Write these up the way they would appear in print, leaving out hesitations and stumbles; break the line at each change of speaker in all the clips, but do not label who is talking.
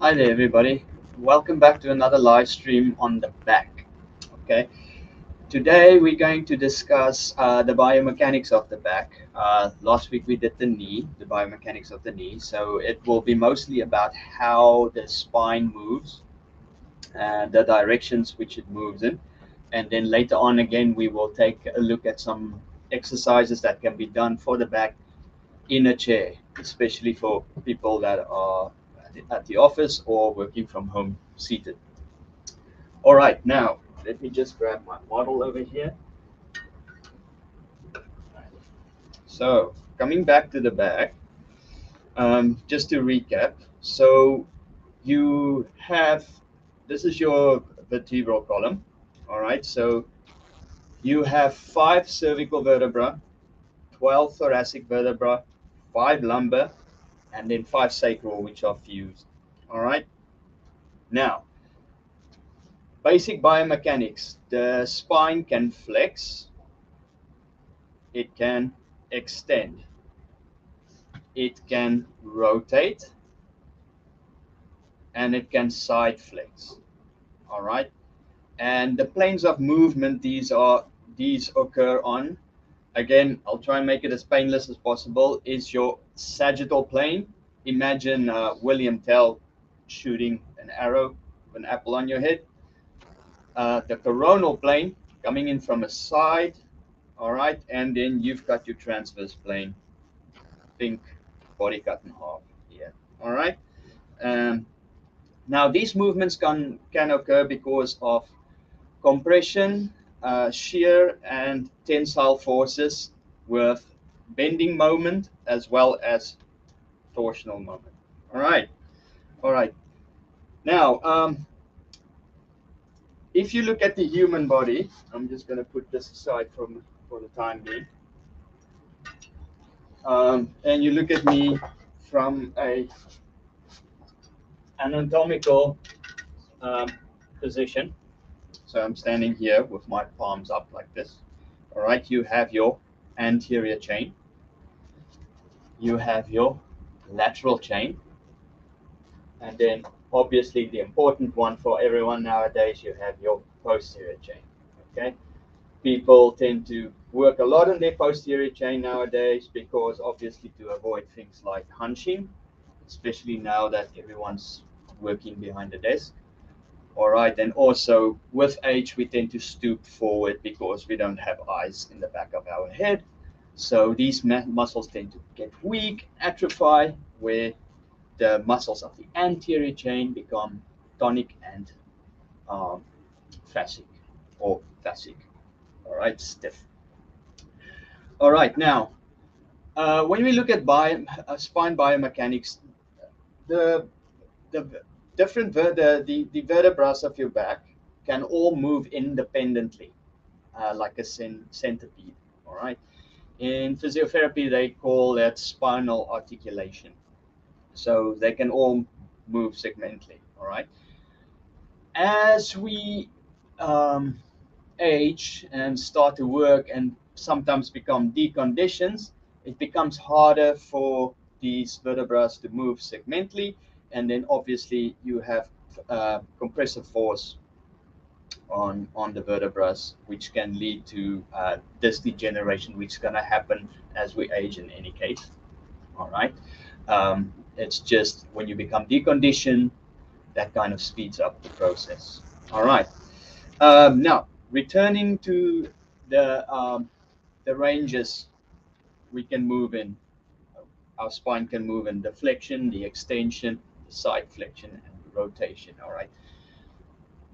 Hi there, everybody. Welcome back to another live stream on the back. Okay, today we're going to discuss the biomechanics of the back. Last week we did the knee, the biomechanics of the knee. So it will be mostly about how the spine moves and the directions which it moves in. And then later on, again, we will take a look at some exercises that can be done for the back in a chair, especially for people that are at the office or working from home seated. All right, now let me just grab my model over here. So coming back to the back, just to recap. So you have, this is your vertebral column. All right, so you have 5 cervical vertebrae, 12 thoracic vertebrae, 5 lumbar, and then 5 sacral, which are fused. All right. Now, basic biomechanics. The spine can flex, it can extend, it can rotate, and it can side flex. All right. And the planes of movement these occur on, again, I'll try and make it as painless as possible, is your sagittal plane. Imagine William Tell shooting an arrow with an apple on your head. The coronal plane coming in from a side, all right, and then you've got your transverse plane, think body cut in half here, all right. Um, Now these movements can occur because of compression, shear, and tensile forces with bending moment as well as torsional moment. All right, all right. Now, if you look at the human body, I'm just going to put this aside for the time being, and you look at me from a anatomical um, position. So I'm standing here with my palms up like this. All right, you have your anterior chain, you have your lateral chain, and then obviously the important one for everyone nowadays, you have your posterior chain. Okay, people tend to work a lot on their posterior chain nowadays because obviously to avoid things like hunching, especially now that everyone's working behind the desk. All right, and also with age, we tend to stoop forward because we don't have eyes in the back of our head. So these muscles tend to get weak, atrophy, where the muscles of the anterior chain become tonic and um, fascic or fascic. All right, stiff. All right, now when we look at spine biomechanics, the the the vertebrae of your back can all move independently, like a centipede. All right. In physiotherapy, they call that spinal articulation. So they can all move segmentally. All right. As we age and start to work and sometimes become deconditioned, it becomes harder for these vertebrae to move segmentally, and then obviously you have compressive force on the vertebrae, which can lead to disc degeneration, which is going to happen as we age in any case. All right. It's just when you become deconditioned, that kind of speeds up the process. All right. Now, returning to the ranges we can move in, our spine can move in the flexion, the extension, the side flexion, and the rotation. All right.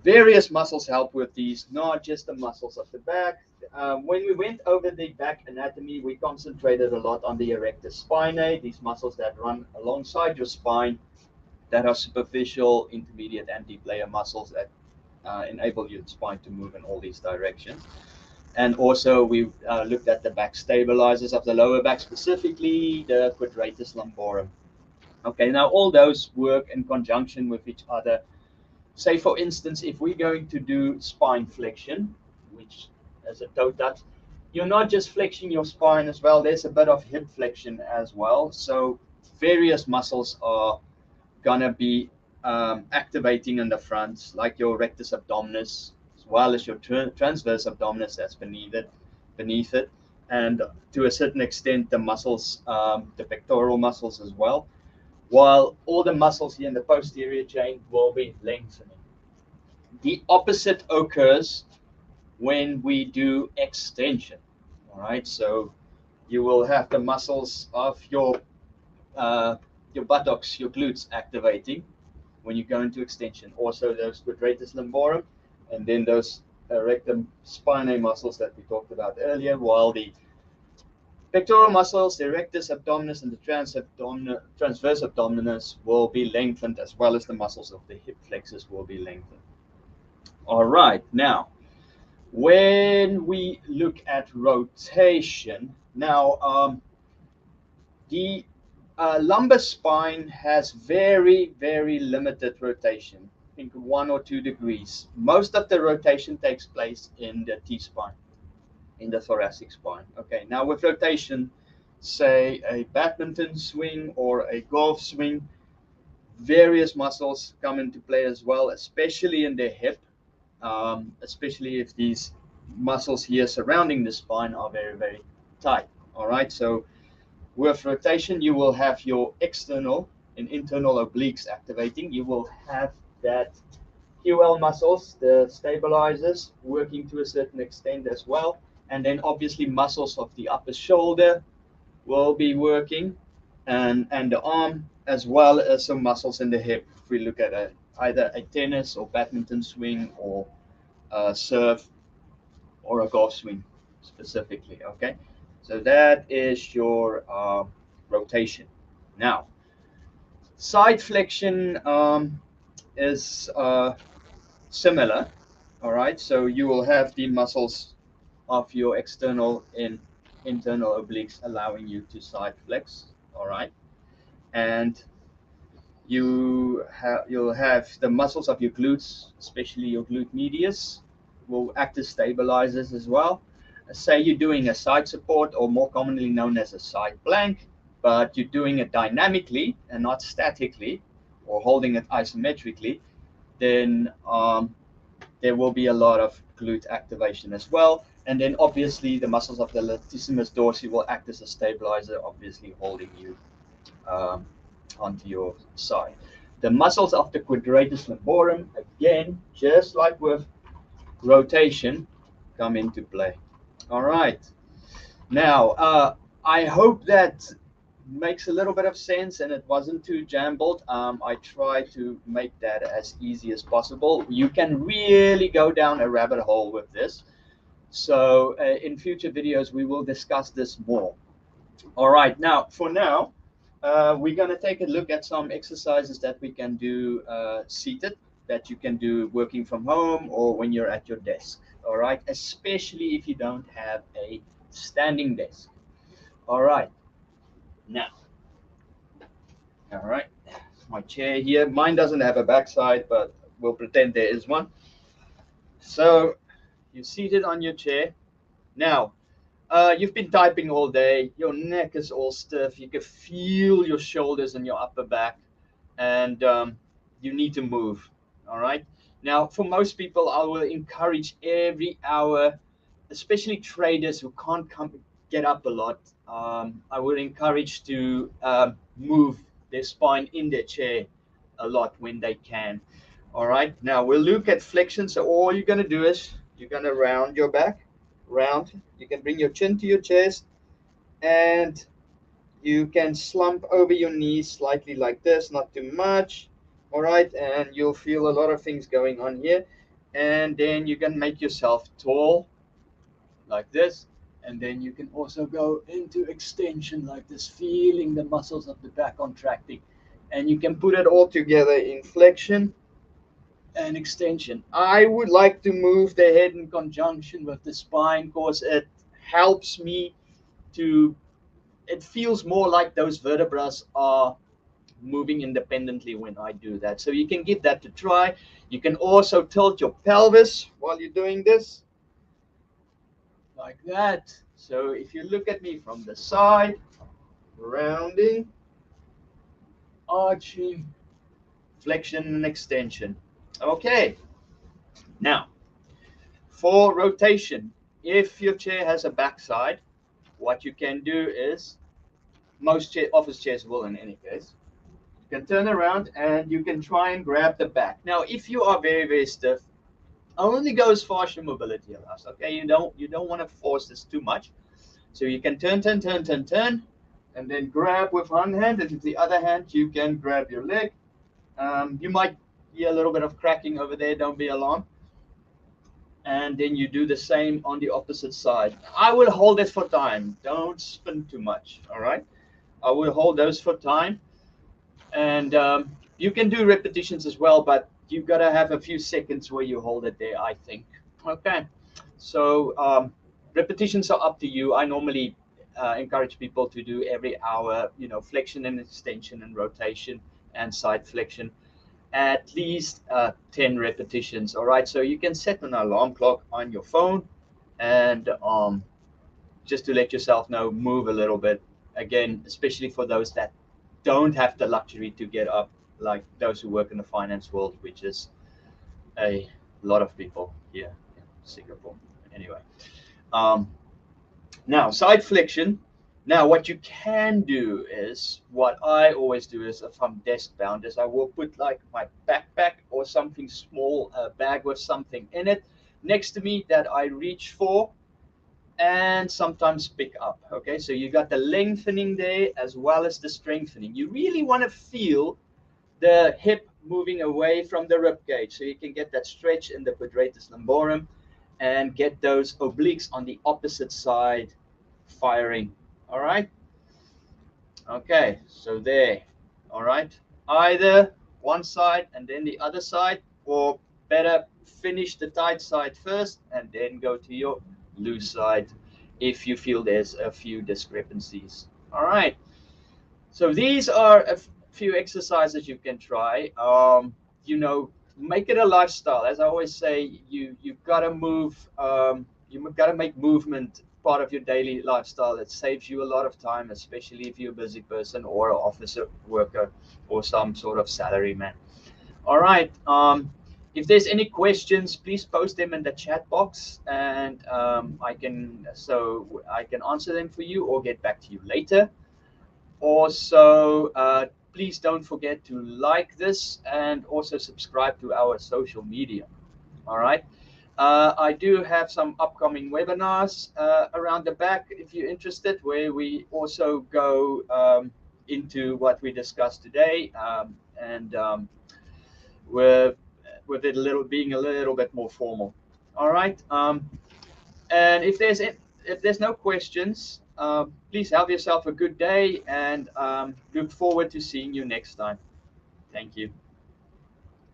Various muscles help with these, not just the muscles of the back. When we went over the back anatomy, we concentrated a lot on the erector spinae, these muscles that run alongside your spine that are superficial, intermediate, and deep layer muscles that enable your spine to move in all these directions. And also we looked at the back stabilizers of the lower back, specifically the quadratus lumborum. Okay, now all those work in conjunction with each other. Say, for instance, if we're going to do spine flexion, which as a toe touch, you're not just flexing your spine as well, there's a bit of hip flexion as well. So various muscles are gonna be activating in the front, like your rectus abdominis, as well as your transverse abdominis that's beneath it, and to a certain extent the muscles, the pectoral muscles as well, while all the muscles here in the posterior chain will be lengthening. The opposite occurs when we do extension. All right, so you will have the muscles of your buttocks, your glutes activating when you go into extension. Also those quadratus lumborum, and then those rectum spinae muscles that we talked about earlier, while the pectoral muscles, the rectus abdominis and the transverse abdominis will be lengthened, as well as the muscles of the hip flexors will be lengthened. All right, now when we look at rotation, now the lumbar spine has very, very limited rotation. I think 1 or 2 degrees. Most of the rotation takes place in the T-spine, in the thoracic spine. Okay, now with rotation, say a badminton swing or a golf swing, various muscles come into play as well, especially in the hip, especially if these muscles here surrounding the spine are very, very tight. All right, so with rotation, you will have your external and internal obliques activating. You will have that QL muscles, the stabilizers, working to a certain extent as well. And then obviously muscles of the upper shoulder will be working, and the arm, as well as some muscles in the hip. If we look at either a tennis or badminton swing, or a serve, or a golf swing specifically. Okay, so that is your rotation. Now, side flexion is similar. All right, so you will have the muscles of your external and internal obliques allowing you to side flex. All right, and you'll have the muscles of your glutes, especially your glute medius, will act as stabilizers as well. Say you're doing a side support, or more commonly known as a side plank, but you're doing it dynamically and not statically, or holding it isometrically, then there will be a lot of glute activation as well. And then obviously the muscles of the latissimus dorsi will act as a stabilizer, obviously holding you um, onto your side. The muscles of the quadratus lumborum, again, just like with rotation, come into play. All right. Now, I hope that makes a little bit of sense and it wasn't too jumbled. I try to make that as easy as possible. You can really go down a rabbit hole with this. So in future videos, we will discuss this more. All right. Now, for now, we're going to take a look at some exercises that we can do seated, that you can do working from home or when you're at your desk. All right, especially if you don't have a standing desk. All right, now, all right, my chair here. Mine doesn't have a backside, but we'll pretend there is one. So you're seated on your chair. Now, you've been typing all day. Your neck is all stiff. You can feel your shoulders and your upper back, and you need to move. All right. Now, for most people, I will encourage every hour, especially traders who can't get up a lot. I would encourage to move their spine in their chair a lot when they can. All right. Now we'll look at flexion. So all you're going to do is you're going to round your back, round. You can bring your chin to your chest, and you can slump over your knees slightly like this, not too much. All right, and you'll feel a lot of things going on here. And then you can make yourself tall like this. And then you can also go into extension like this, feeling the muscles of the back contracting. And you can put it all together in flexion and extension. I would like to move the head in conjunction with the spine because it helps me to, it feels more like those vertebrae are moving independently when I do that. So you can give that a try. You can also tilt your pelvis while you're doing this, like that. So if you look at me from the side, rounding, arching, flexion and extension. Okay, now for rotation, if your chair has a backside, what you can do is, most office chairs will in any case, you can turn around and you can try and grab the back. Now, if you are very, very stiff, only go as far as your mobility allows. Okay, you don't want to force this too much. So you can turn, and then grab with one hand, and with the other hand you can grab your leg. You might hear a little bit of cracking over there. Don't be alarmed. And then you do the same on the opposite side. I will hold it for time. Don't spin too much. All right. I will hold those for time. And you can do repetitions as well, but you've got to have a few seconds where you hold it there, I think. Okay. So repetitions are up to you. I normally encourage people to do every hour, flexion and extension and rotation and side flexion, at least 10 repetitions. All right. So you can set an alarm clock on your phone and just to let yourself know, move a little bit. Again, especially for those that don't have the luxury to get up, like those who work in the finance world, which is a lot of people here in Singapore. Anyway, now side flexion. Now what you can do is, what I always do is, if I'm desk bound, is I will put like my backpack or something small, a bag with something in it next to me that I reach for and sometimes pick up. Okay, so you got the lengthening there as well as the strengthening. You really want to feel the hip moving away from the rib cage, so you can get that stretch in the quadratus lumborum and get those obliques on the opposite side firing. All right. Okay, so there. All right, either one side and then the other side, or better, finish the tight side first and then go to your loose side if you feel there's a few discrepancies. All right, so these are a few exercises you can try. Make it a lifestyle. As I always say, you've got to move. You've got to make movement part of your daily lifestyle. It saves you a lot of time, especially if you're a busy person or an office worker or some sort of salary man. All right. If there's any questions, please post them in the chat box, and I can answer them for you or get back to you later. Also, please don't forget to like this and also subscribe to our social media. All right. I do have some upcoming webinars around the back if you're interested, where we also go into what we discussed today, and with it being a little bit more formal. All right. And if there's no questions, please have yourself a good day, and look forward to seeing you next time. Thank you.